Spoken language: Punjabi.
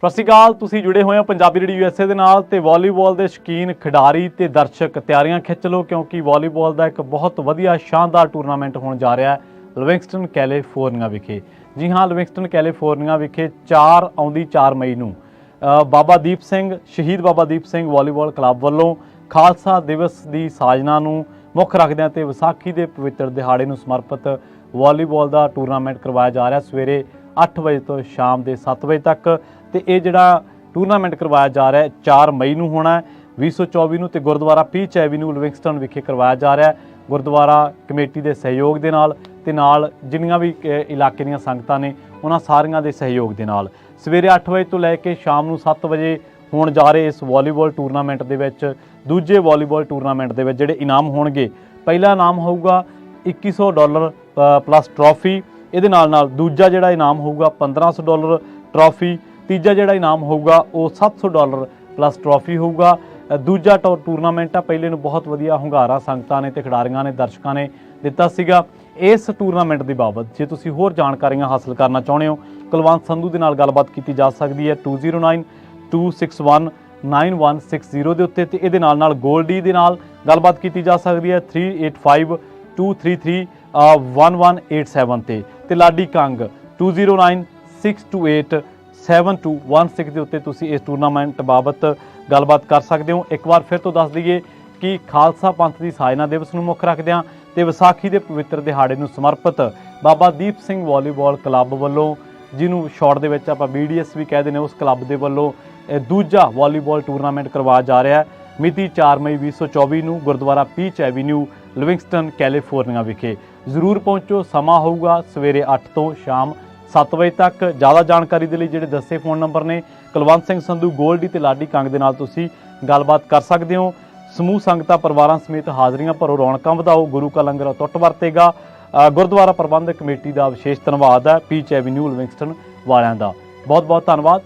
ਸਤਿ ਸ਼੍ਰੀ ਅਕਾਲ। ਤੁਸੀਂ ਜੁੜੇ ਹੋਏ ਹੋ ਪੰਜਾਬੀ ਰੇਡੀਓ USA ਦੇ ਨਾਲ ਤੇ ਵਾਲੀਬਾਲ ਦੇ ਸ਼ੌਕੀਨ ਖਿਡਾਰੀ ਤੇ ਦਰਸ਼ਕ ਤਿਆਰੀਆਂ ਖਿੱਚ ਲਓ, ਕਿਉਂਕਿ ਵਾਲੀਬਾਲ ਦਾ ਇੱਕ ਬਹੁਤ ਵਧੀਆ ਸ਼ਾਨਦਾਰ ਟੂਰਨਾਮੈਂਟ ਹੋਣ ਜਾ ਰਿਹਾ ਹੈ ਲਿਵਿੰਗਸਟਨ ਕੈਲੀਫੋਰਨੀਆ ਵਿਖੇ। ਜੀ ਹਾਂ, ਲਿਵਿੰਗਸਟਨ ਕੈਲੀਫੋਰਨੀਆ ਵਿਖੇ 4 ਮਈ ਨੂੰ ਬਾਬਾ ਦੀਪ ਸਿੰਘ ਸ਼ਹੀਦ ਬਾਬਾ ਦੀਪ ਸਿੰਘ ਵਾਲੀਬਾਲ ਕਲੱਬ ਵੱਲੋਂ ਖਾਲਸਾ ਦਿਵਸ ਦੀ ਸਾਜਨਾ ਨੂੰ ਮੁੱਖ ਰੱਖਦਿਆਂ ਤੇ ਵਿਸਾਖੀ ਦੇ ਪਵਿੱਤਰ ਦਿਹਾੜੇ ਨੂੰ ਸਮਰਪਿਤ ਵਾਲੀਬਾਲ ਦਾ ਟੂਰਨਾਮੈਂਟ ਕਰਵਾਇਆ ਜਾ ਰਿਹਾ ਸਵੇਰੇ 8 ਵਜੇ ਤੋਂ ਸ਼ਾਮ ਦੇ 7 ਵਜੇ ਤੱਕ। ਤੇ ਇਹ ਜਿਹੜਾ ਟੂਰਨਾਮੈਂਟ ਕਰਵਾਇਆ ਜਾ ਰਿਹਾ 4 ਮਈ ਨੂੰ ਹੋਣਾ ਹੈ 2024 ਨੂੰ, ਤੇ ਗੁਰਦੁਆਰਾ ਪੀਚ ਐਵੀਨਿਊ ਲਿਵਿੰਗਸਟਨ ਵਿਖੇ ਕਰਵਾਇਆ ਜਾ ਰਿਹਾ ਗੁਰਦੁਆਰਾ ਕਮੇਟੀ ਦੇ ਸਹਿਯੋਗ ਦੇ ਨਾਲ ਤੇ ਨਾਲ ਜਿੰਨੀਆਂ ਵੀ ਇਲਾਕੇ ਦੀਆਂ ਸੰਗਤਾਂ ਨੇ ਉਹਨਾਂ ਸਾਰੀਆਂ ਦੇ ਸਹਿਯੋਗ ਦੇ ਨਾਲ। ਸਵੇਰੇ 8 ਵਜੇ ਤੋਂ ਲੈ ਕੇ ਸ਼ਾਮ ਨੂੰ 7 ਵਜੇ ਹੋਣ ਜਾ ਰਹੇ ਇਸ ਵਾਲੀਬਾਲ ਟੂਰਨਾਮੈਂਟ ਦੇ ਵਿੱਚ ਦੂਜੇ ਵਾਲੀਬਾਲ ਟੂਰਨਾਮੈਂਟ ਦੇ ਵਿੱਚ ਜਿਹੜੇ ਇਨਾਮ ਹੋਣਗੇ, ਪਹਿਲਾ ਇਨਾਮ ਹੋਊਗਾ $2100 ਪਲੱਸ ਟਰੋਫੀ। ਇਹਦੇ ਨਾਲ ਦੂਜਾ ਜਿਹੜਾ ਇਨਾਮ ਹੋਊਗਾ $1500 ਟਰੋਫੀ। ਤੀਜਾ ਜਿਹੜਾ ਇਨਾਮ ਹੋਊਗਾ ਉਹ $700 ਪਲੱਸ ਟਰੋਫੀ ਹੋਊਗਾ। ਦੂਜਾ ਟੂਰਨਾਮੈਂਟ ਆ, ਪਹਿਲੇ ਨੂੰ ਬਹੁਤ ਵਧੀਆ ਹੁੰਗਾਰਾ ਸੰਗਤਾਂ ਨੇ ਤੇ ਖਿਡਾਰੀਆਂ ਨੇ ਦਰਸ਼ਕਾਂ ਨੇ ਦਿੱਤਾ ਸੀਗਾ। ਇਸ ਟੂਰਨਾਮੈਂਟ ਦੀ ਬਾਬਤ ਜੇ ਤੁਸੀਂ ਹੋਰ ਜਾਣਕਾਰੀਆਂ ਹਾਸਲ ਕਰਨਾ ਚਾਹੁੰਦੇ ਹੋ, ਕੁਲਵੰਤ ਸੰਧੂ ਦੇ ਨਾਲ ਗੱਲਬਾਤ ਕੀਤੀ ਜਾ ਸਕਦੀ ਹੈ 2092619160 ਦੇ ਉੱਤੇ, ਤੇ ਇਹਦੇ ਨਾਲ ਗੋਲਡੀ ਦੇ ਨਾਲ ਗੱਲਬਾਤ ਕੀਤੀ ਜਾ ਸਕਦੀ ਹੈ 3852331187 ਤੇ ਲਾਡੀ ਕੰਗ 2096287216 ਦੇ ਉੱਤੇ ਤੁਸੀਂ ਇਸ ਟੂਰਨਾਮੈਂਟ ਬਾਬਤ ਗੱਲਬਾਤ ਕਰ ਸਕਦੇ ਹੋ। ਇੱਕ ਵਾਰ ਫਿਰ ਤੋਂ ਦੱਸ ਦਈਏ ਕਿ ਖਾਲਸਾ ਪੰਥ ਦੀ ਸਾਜਨਾ ਦਿਵਸ ਨੂੰ ਮੁੱਖ ਰੱਖਦਿਆਂ ਤੇ ਵਿਸਾਖੀ ਦੇ ਪਵਿੱਤਰ ਦਿਹਾੜੇ ਨੂੰ ਸਮਰਪਿਤ ਬਾਬਾ ਦੀਪ ਸਿੰਘ ਵਾਲੀਬਾਲ ਕਲੱਬ ਵੱਲੋਂ, ਜਿਹਨੂੰ ਸ਼ਾਰਟ ਦੇ ਵਿੱਚ ਆਪਾਂ BDS ਵੀ ਕਹਿ ਦਿੰਦੇ, ਉਸ ਕਲੱਬ ਦੇ ਵੱਲੋਂ ਦੂਜਾ ਵਾਲੀਬਾਲ ਟੂਰਨਾਮੈਂਟ ਕਰਵਾਇਆ ਜਾ ਰਿਹਾ ਹੈ ਮਿਤੀ 4 ਮਈ 2024 ਨੂੰ ਗੁਰਦੁਆਰਾ ਪੀਚ ਐਵੀਨਿਊ ਲਿਵਿੰਗਸਟਨ ਕੈਲੀਫੋਰਨੀਆ ਵਿਖੇ। ਜ਼ਰੂਰ ਪਹੁੰਚੋ। ਸਮਾਂ ਹੋਊਗਾ ਸਵੇਰੇ 8 ਤੋਂ ਸ਼ਾਮ 7 ਵਜੇ ਤੱਕ। ਜ਼ਿਆਦਾ ਜਾਣਕਾਰੀ ਦੇ ਲਈ ਜਿਹੜੇ ਦੱਸੇ ਫੋਨ ਨੰਬਰ ਨੇ, ਕੁਲਵੰਤ ਸਿੰਘ ਸੰਧੂ, ਗੋਲਡੀ ਤੇ ਲਾਡੀ ਕੰਗ ਦੇ ਨਾਲ ਤੁਸੀਂ ਗੱਲਬਾਤ ਕਰ ਸਕਦੇ ਹੋ। ਸਮੂਹ ਸੰਗਤਾਂ ਪਰਿਵਾਰਾਂ ਸਮੇਤ ਹਾਜ਼ਰੀਆਂ ਭਰੋ, ਰੌਣਕਾਂ ਵਧਾਓ। ਗੁਰੂ ਕਾ ਲੰਗਰ ਟੁੱਟ ਵਰਤੇਗਾ। ਗੁਰਦੁਆਰਾ ਪ੍ਰਬੰਧਕ ਕਮੇਟੀ ਦਾ ਵਿਸ਼ੇਸ਼ ਧੰਨਵਾਦ ਹੈ ਪੀਚ ਐਵੀਨਿਊ ਲਿਵਿੰਗਸਟਨ ਵਾਲਿਆਂ ਦਾ। ਬਹੁਤ ਬਹੁਤ ਧੰਨਵਾਦ।